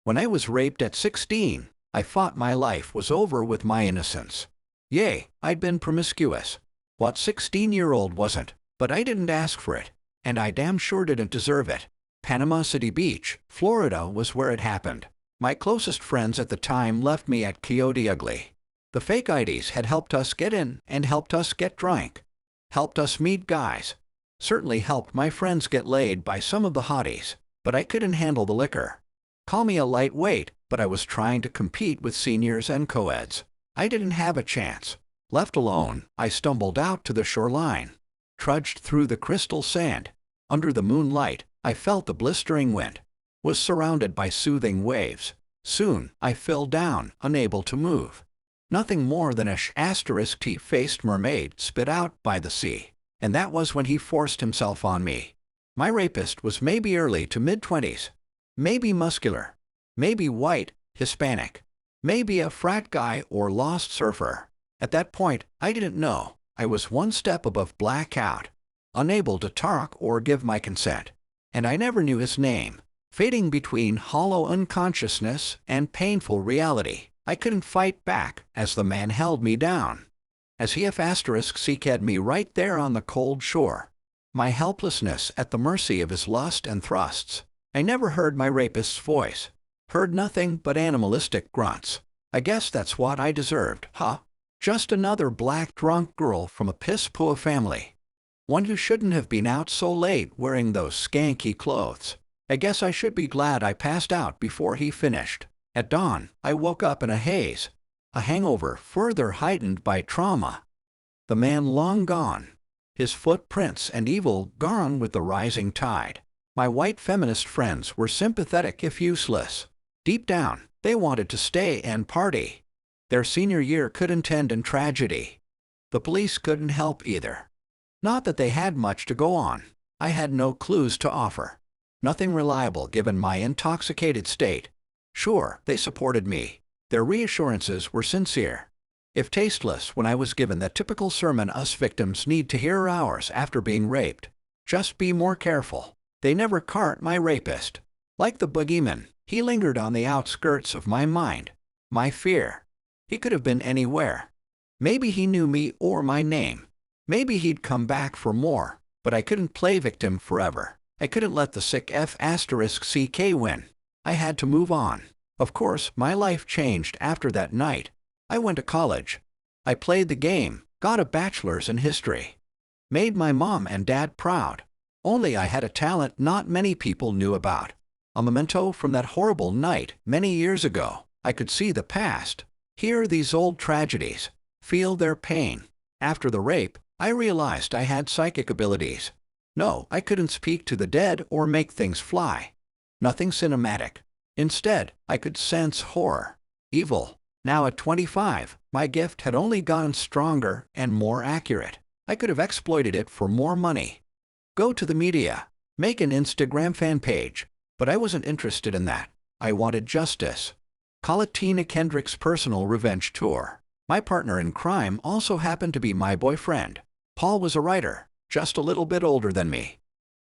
When I was raped at 16, I thought my life was over with my innocence. Yay, I'd been promiscuous. What 16-year-old wasn't? But I didn't ask for it, and I damn sure didn't deserve it. Panama City Beach, Florida was where it happened. My closest friends at the time left me at Coyote Ugly. The fake IDs had helped us get in and helped us get drunk. Helped us meet guys. Certainly helped my friends get laid by some of the hotties, but I couldn't handle the liquor. Call me a lightweight, but I was trying to compete with seniors and co-eds. I didn't have a chance. Left alone, I stumbled out to the shoreline. Trudged through the crystal sand. Under the moonlight, I felt the blistering wind. Was surrounded by soothing waves. Soon, I fell down, unable to move. Nothing more than a T-faced mermaid spit out by the sea. And that was when he forced himself on me. My rapist was maybe early to mid-20s. Maybe muscular. Maybe white, Hispanic. Maybe a frat guy or lost surfer. At that point, I didn't know. I was one step above blackout. Unable to talk or give my consent. And I never knew his name. Fading between hollow unconsciousness and painful reality, I couldn't fight back as the man held me down. As he *CK'd me right there on the cold shore. My helplessness at the mercy of his lust and thrusts. I never heard my rapist's voice. Heard nothing but animalistic grunts. I guess that's what I deserved, huh? Just another black drunk girl from a piss-poor family. One who shouldn't have been out so late wearing those skanky clothes. I guess I should be glad I passed out before he finished. At dawn, I woke up in a haze. A hangover further heightened by trauma. The man long gone. His footprints and evil gone with the rising tide. My white feminist friends were sympathetic if useless. Deep down, they wanted to stay and party. Their senior year couldn't end in tragedy. The police couldn't help either. Not that they had much to go on. I had no clues to offer. Nothing reliable given my intoxicated state. Sure, they supported me. Their reassurances were sincere. If tasteless when I was given that typical sermon us victims need to hear hours after being raped. Just be more careful. They never caught my rapist. Like the boogeyman, he lingered on the outskirts of my mind. My fear. He could have been anywhere. Maybe he knew me or my name. Maybe he'd come back for more, but I couldn't play victim forever. I couldn't let the sick *CK win. I had to move on. Of course, my life changed after that night. I went to college. I played the game, got a bachelor's in history. Made my mom and dad proud. Only I had a talent not many people knew about. A memento from that horrible night many years ago. I could see the past, hear these old tragedies, feel their pain. After the rape, I realized I had psychic abilities. No, I couldn't speak to the dead or make things fly. Nothing cinematic. Instead, I could sense horror, evil. Now at 25, my gift had only gotten stronger and more accurate. I could have exploited it for more money. Go to the media, make an Instagram fan page, but I wasn't interested in that. I wanted justice. Call it Tina Kendrick's personal revenge tour. My partner in crime also happened to be my boyfriend. Paul was a writer, just a little bit older than me.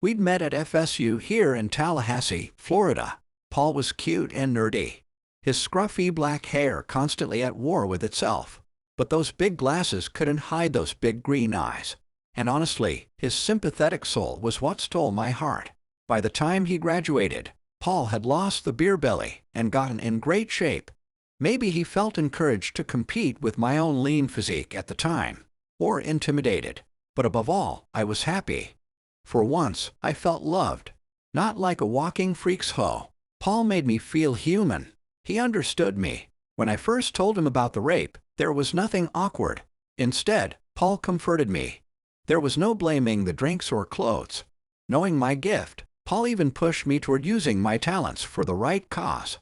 We'd met at FSU here in Tallahassee, Florida. Paul was cute and nerdy. His scruffy black hair constantly at war with itself. But those big glasses couldn't hide those big green eyes. And honestly, his sympathetic soul was what stole my heart. By the time he graduated, Paul had lost the beer belly and gotten in great shape. Maybe he felt encouraged to compete with my own lean physique at the time, or intimidated. But above all, I was happy. For once, I felt loved. Not like a walking freak's hoe. Paul made me feel human. He understood me. When I first told him about the rape, there was nothing awkward. Instead, Paul comforted me. There was no blaming the drinks or clothes. Knowing my gift, Paul even pushed me toward using my talents for the right cause.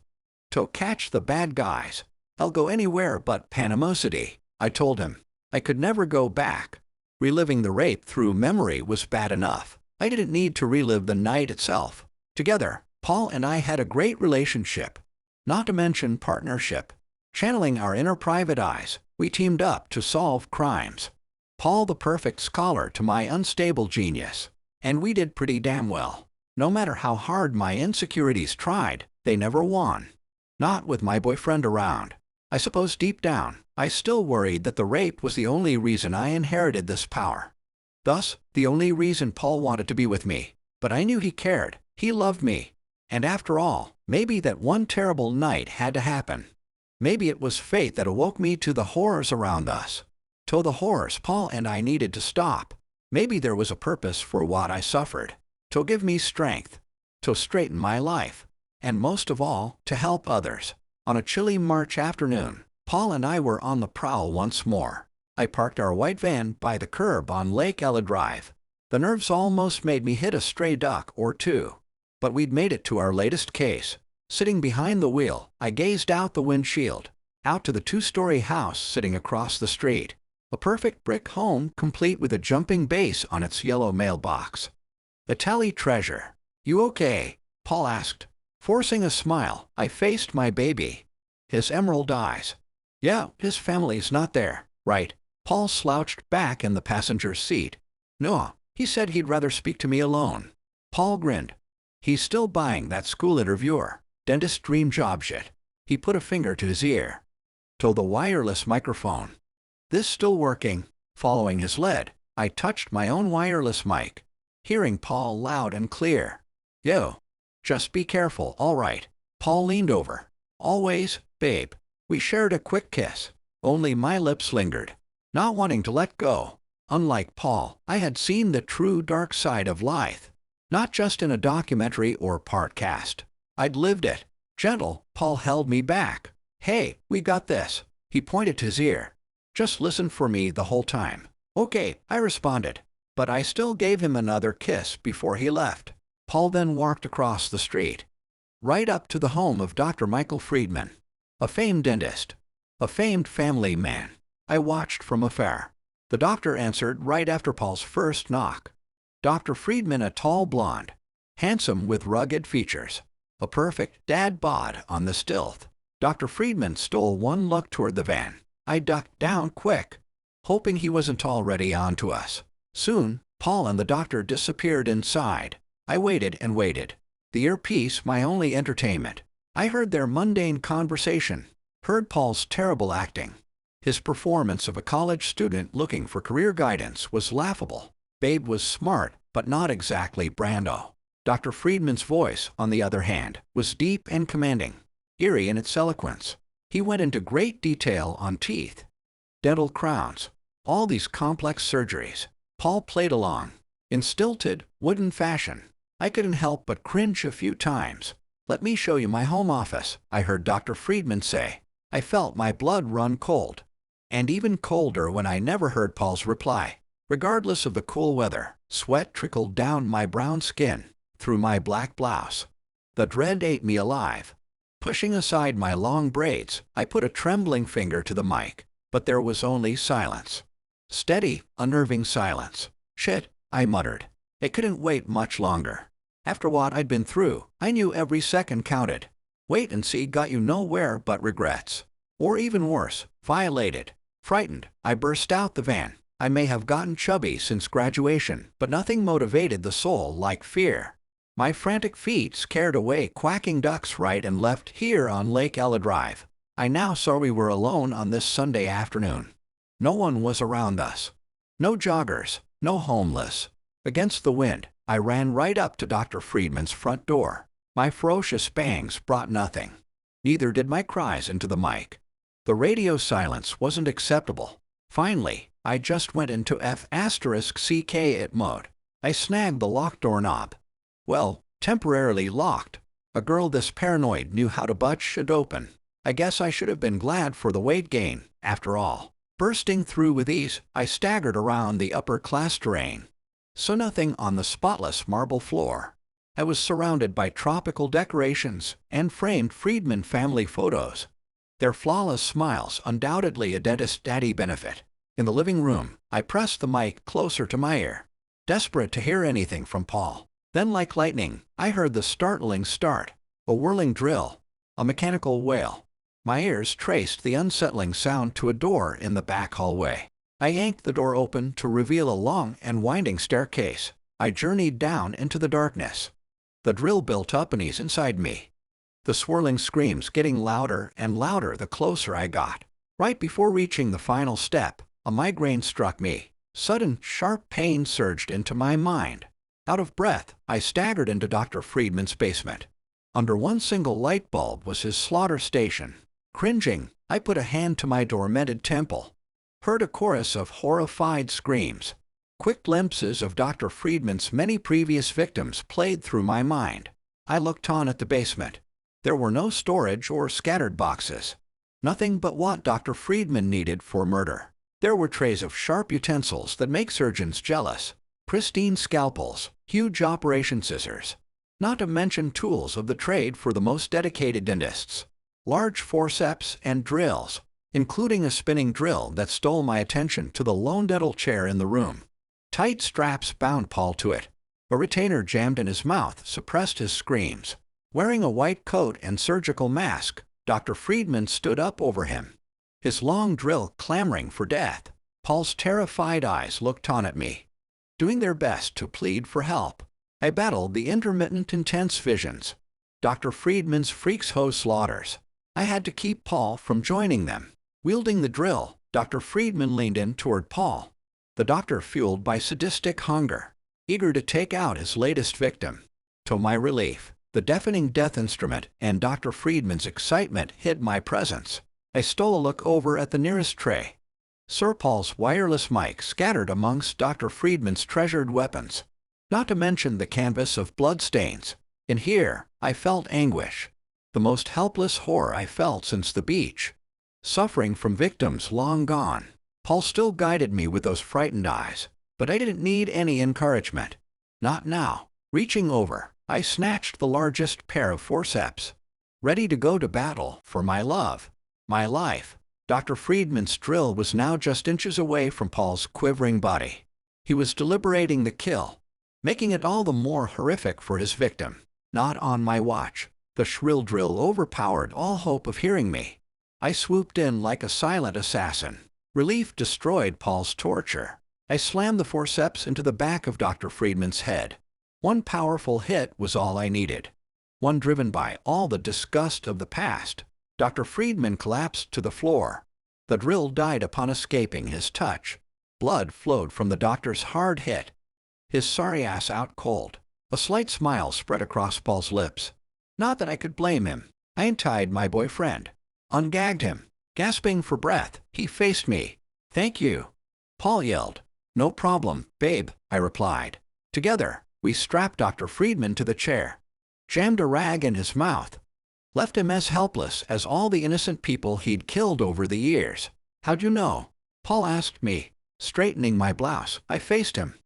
To catch the bad guys. I'll go anywhere but Panama City, I told him. I could never go back. Reliving the rape through memory was bad enough. I didn't need to relive the night itself. Together, Paul and I had a great relationship. Not to mention partnership. Channeling our inner private eyes, we teamed up to solve crimes. Paul the perfect scholar to my unstable genius. And we did pretty damn well. No matter how hard my insecurities tried, they never won. Not with my boyfriend around. I suppose deep down, I still worried that the rape was the only reason I inherited this power. Thus, the only reason Paul wanted to be with me. But I knew he cared. He loved me. And after all, maybe that one terrible night had to happen. Maybe it was fate that awoke me to the horrors around us. To the horrors Paul and I needed to stop. Maybe there was a purpose for what I suffered. To give me strength. To straighten my life. And most of all, to help others. On a chilly March afternoon, Paul and I were on the prowl once more. I parked our white van by the curb on Lake Ella Drive. The nerves almost made me hit a stray duck or two. But we'd made it to our latest case. Sitting behind the wheel, I gazed out the windshield, out to the two-story house sitting across the street. A perfect brick home complete with a jumping bass on its yellow mailbox. Vitaly Treasure. You okay? Paul asked. Forcing a smile, I faced my baby. His emerald eyes. Yeah, his family's not there, right? Paul slouched back in the passenger seat. No, he said he'd rather speak to me alone. Paul grinned. He's still buying that school interviewer, dentist dream job shit. He put a finger to his ear. To the wireless microphone. This still working? Following his lead, I touched my own wireless mic, hearing Paul loud and clear. Yo. Just be careful, all right. Paul leaned over. Always, babe. We shared a quick kiss. Only my lips lingered, not wanting to let go. Unlike Paul, I had seen the true dark side of life. Not just in a documentary or podcast. I'd lived it. Gentle, Paul held me back. Hey, we got this. He pointed to his ear. Just listen for me the whole time. Okay, I responded. But I still gave him another kiss before he left. Paul then walked across the street, right up to the home of Dr. Michael Friedman, a famed dentist, a famed family man. I watched from afar. The doctor answered right after Paul's first knock. Dr. Friedman, a tall blonde, handsome with rugged features, a perfect dad bod on the stilt. Dr. Friedman stole one look toward the van. I ducked down quick, hoping he wasn't already on to us. Soon, Paul and the doctor disappeared inside. I waited and waited. The earpiece my only entertainment. I heard their mundane conversation, heard Paul's terrible acting. His performance of a college student looking for career guidance was laughable. Babe was smart, but not exactly Brando. Dr. Friedman's voice, on the other hand, was deep and commanding, eerie in its eloquence. He went into great detail on teeth, dental crowns, all these complex surgeries. Paul played along, in stilted, wooden fashion. I couldn't help but cringe a few times. Let me show you my home office, I heard Dr. Friedman say. I felt my blood run cold. And even colder when I never heard Paul's reply. Regardless of the cool weather, sweat trickled down my brown skin, through my black blouse. The dread ate me alive. Pushing aside my long braids, I put a trembling finger to the mic, but there was only silence. Steady, unnerving silence. Shit, I muttered. It couldn't wait much longer. After what I'd been through, I knew every second counted. Wait and see got you nowhere but regrets. Or even worse, violated. Frightened, I burst out the van. I may have gotten chubby since graduation, but nothing motivated the soul like fear. My frantic feet scared away quacking ducks right and left here on Lake Ella Drive. I now saw we were alone on this Sunday afternoon. No one was around us. No joggers, no homeless. Against the wind, I ran right up to Dr. Friedman's front door. My ferocious bangs brought nothing. Neither did my cries into the mic. The radio silence wasn't acceptable. Finally, I just went into F***ck it mode. I snagged the lock doorknob. Well, temporarily locked. A girl this paranoid knew how to butch it open. I guess I should have been glad for the weight gain, after all. Bursting through with ease, I staggered around the upper-class terrain. So nothing on the spotless marble floor. I was surrounded by tropical decorations and framed Friedman family photos. Their flawless smiles undoubtedly a dentist daddy benefit. In the living room, I pressed the mic closer to my ear, desperate to hear anything from Paul. Then like lightning, I heard the startling start, a whirling drill, a mechanical wail. My ears traced the unsettling sound to a door in the back hallway. I yanked the door open to reveal a long and winding staircase. I journeyed down into the darkness. The drill built up unease inside me. the swirling screams getting louder and louder the closer I got. Right before reaching the final step, a migraine struck me. Sudden, sharp pain surged into my mind. Out of breath, I staggered into Dr. Friedman's basement. Under one single light bulb was his slaughter station. Cringing, I put a hand to my tormented temple. Heard a chorus of horrified screams. Quick glimpses of Dr. Friedman's many previous victims played through my mind. I looked on at the basement. There were no storage or scattered boxes. Nothing but what Dr. Friedman needed for murder. There were trays of sharp utensils that make surgeons jealous. Pristine scalpels, huge operation scissors. Not to mention tools of the trade for the most dedicated dentists. Large forceps and drills, including a spinning drill that stole my attention to the lone dental chair in the room. Tight straps bound Paul to it. A retainer jammed in his mouth suppressed his screams. Wearing a white coat and surgical mask, Dr. Friedman stood up over him. His long drill clamoring for death. Paul's terrified eyes looked on at me, doing their best to plead for help. I battled the intermittent intense visions. Dr. Friedman's freaks hoe slaughters. I had to keep Paul from joining them. Wielding the drill, Dr. Friedman leaned in toward Paul. The doctor fueled by sadistic hunger, eager to take out his latest victim. To my relief, the deafening death instrument and Dr. Friedman's excitement hid my presence. I stole a look over at the nearest tray. Sir Paul's wireless mic scattered amongst Dr. Friedman's treasured weapons. Not to mention the canvas of bloodstains. In here, I felt anguish. The most helpless horror I felt since the beach. Suffering from victims long gone. Paul still guided me with those frightened eyes, but I didn't need any encouragement. Not now. Reaching over, I snatched the largest pair of forceps. Ready to go to battle for my love, my life. Dr. Friedman's drill was now just inches away from Paul's quivering body. He was deliberating the kill, making it all the more horrific for his victim. Not on my watch. The shrill drill overpowered all hope of hearing me. I swooped in like a silent assassin. Relief destroyed Paul's torture. I slammed the forceps into the back of Dr. Friedman's head. One powerful hit was all I needed. One driven by all the disgust of the past. Dr. Friedman collapsed to the floor. The drill died upon escaping his touch. Blood flowed from the doctor's hard hit. His sorry ass out cold. A slight smile spread across Paul's lips. Not that I could blame him. I untied my boyfriend, ungagged him. Gasping for breath, he faced me. "Thank you," Paul yelled. "No problem, babe," I replied. Together, we strapped Dr. Friedman to the chair, jammed a rag in his mouth, left him as helpless as all the innocent people he'd killed over the years. "How'd you know?" Paul asked me, straightening my blouse. I faced him.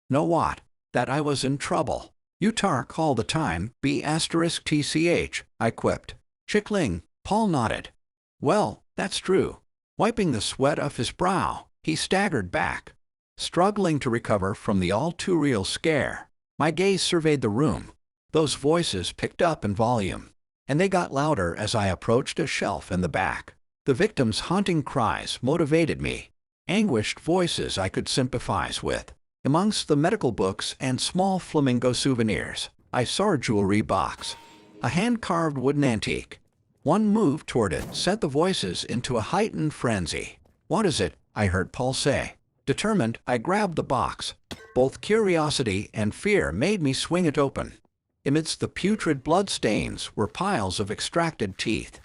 "Know what?" "That I was in trouble. You talk all the time, B*TCH, I quipped. "Chickling," Paul nodded. "Well, that's true." Wiping the sweat off his brow, he staggered back, struggling to recover from the all-too-real scare. My gaze surveyed the room. Those voices picked up in volume, and they got louder as I approached a shelf in the back. The victims' haunting cries motivated me, anguished voices I could sympathize with. Amongst the medical books and small flamingo souvenirs, I saw a jewelry box, a hand-carved wooden antique. One move toward it sent the voices into a heightened frenzy. "What is it?" I heard Paul say. Determined, I grabbed the box. Both curiosity and fear made me swing it open. Amidst the putrid blood stains were piles of extracted teeth.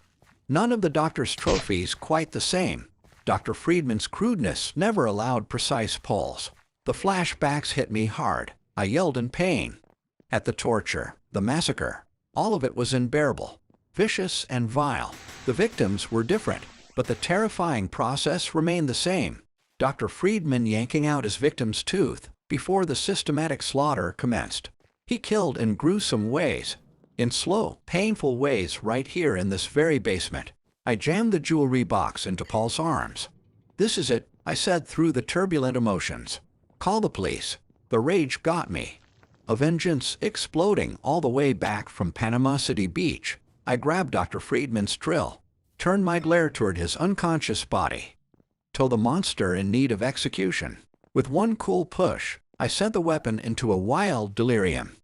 None of the doctor's trophies quite the same. Dr. Friedman's crudeness never allowed precise pulls. The flashbacks hit me hard. I yelled in pain. At the torture, the massacre, all of it was unbearable, vicious and vile. The victims were different, but the terrifying process remained the same. Dr. Friedman yanking out his victim's tooth before the systematic slaughter commenced. He killed in gruesome ways, in slow, painful ways right here in this very basement. I jammed the jewelry box into Paul's arms. "This is it," I said through the turbulent emotions. "Call the police." The rage got me. A vengeance exploding all the way back from Panama City Beach. I grabbed Dr. Friedman's drill, turned my glare toward his unconscious body, told the monster in need of execution. With one cool push, I sent the weapon into a wild delirium.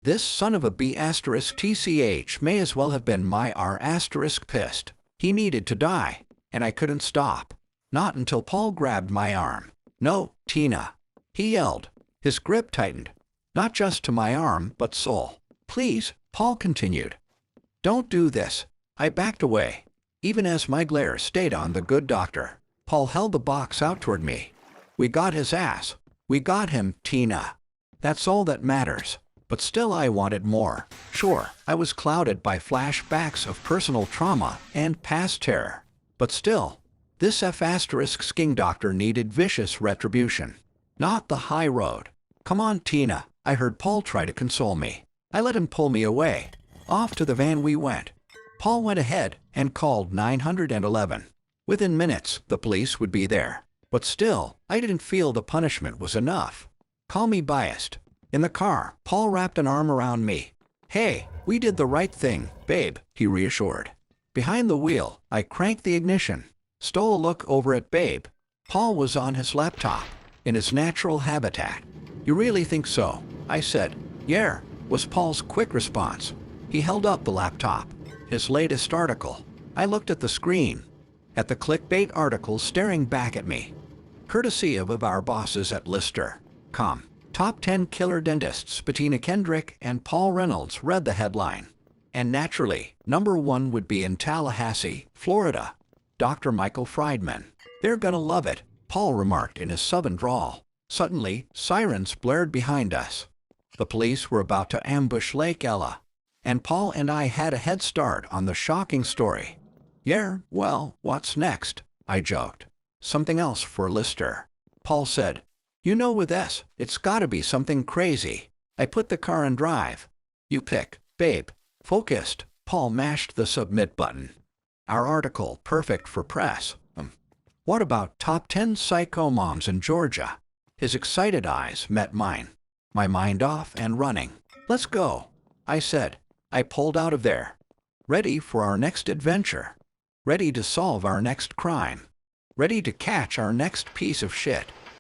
This son of a B asterisk TCH may as well have been my R asterisk pissed. He needed to die, and I couldn't stop. Not until Paul grabbed my arm. "No, Tina," he yelled. His grip tightened, not just to my arm, but soul. "Please," Paul continued. "Don't do this." I backed away, even as my glare stayed on the good doctor. Paul held the box out toward me. "We got his ass. We got him, Tina. That's all that matters." But still I wanted more. Sure, I was clouded by flashbacks of personal trauma and past terror. But still, this F asterisk sking doctor needed vicious retribution. Not the high road. "Come on, Tina," I heard Paul try to console me. I let him pull me away. Off to the van we went. Paul went ahead and called 911. Within minutes, the police would be there. But still, I didn't feel the punishment was enough. Call me biased. In the car, Paul wrapped an arm around me. "Hey, we did the right thing, babe," he reassured. Behind the wheel, I cranked the ignition. Stole a look over at Babe. Paul was on his laptop, in his natural habitat. "You really think so?" I said. "Yeah," was Paul's quick response. He held up the laptop. His latest article. I looked at the screen. At the clickbait article staring back at me. Courtesy of our bosses at Lister.com. Top 10 killer dentists Bettina Kendrick and Paul Reynolds read the headline. And naturally, number 1 would be in Tallahassee, Florida. Dr. Michael Friedman. "They're gonna love it," Paul remarked in his southern drawl. Suddenly, sirens blared behind us. The police were about to ambush Lake Ella. And Paul and I had a head start on the shocking story. "Yeah, well, what's next?" I joked. "Something else for Lister." Paul said, "You know with S, it's gotta be something crazy." I put the car in drive. "You pick, babe." Focused, Paul mashed the submit button. "Our article, perfect for press. What about top 10 psycho moms in Georgia?" His excited eyes met mine. My mind off and running. "Let's go," I said. I pulled out of there. Ready for our next adventure. Ready to solve our next crime. Ready to catch our next piece of shit.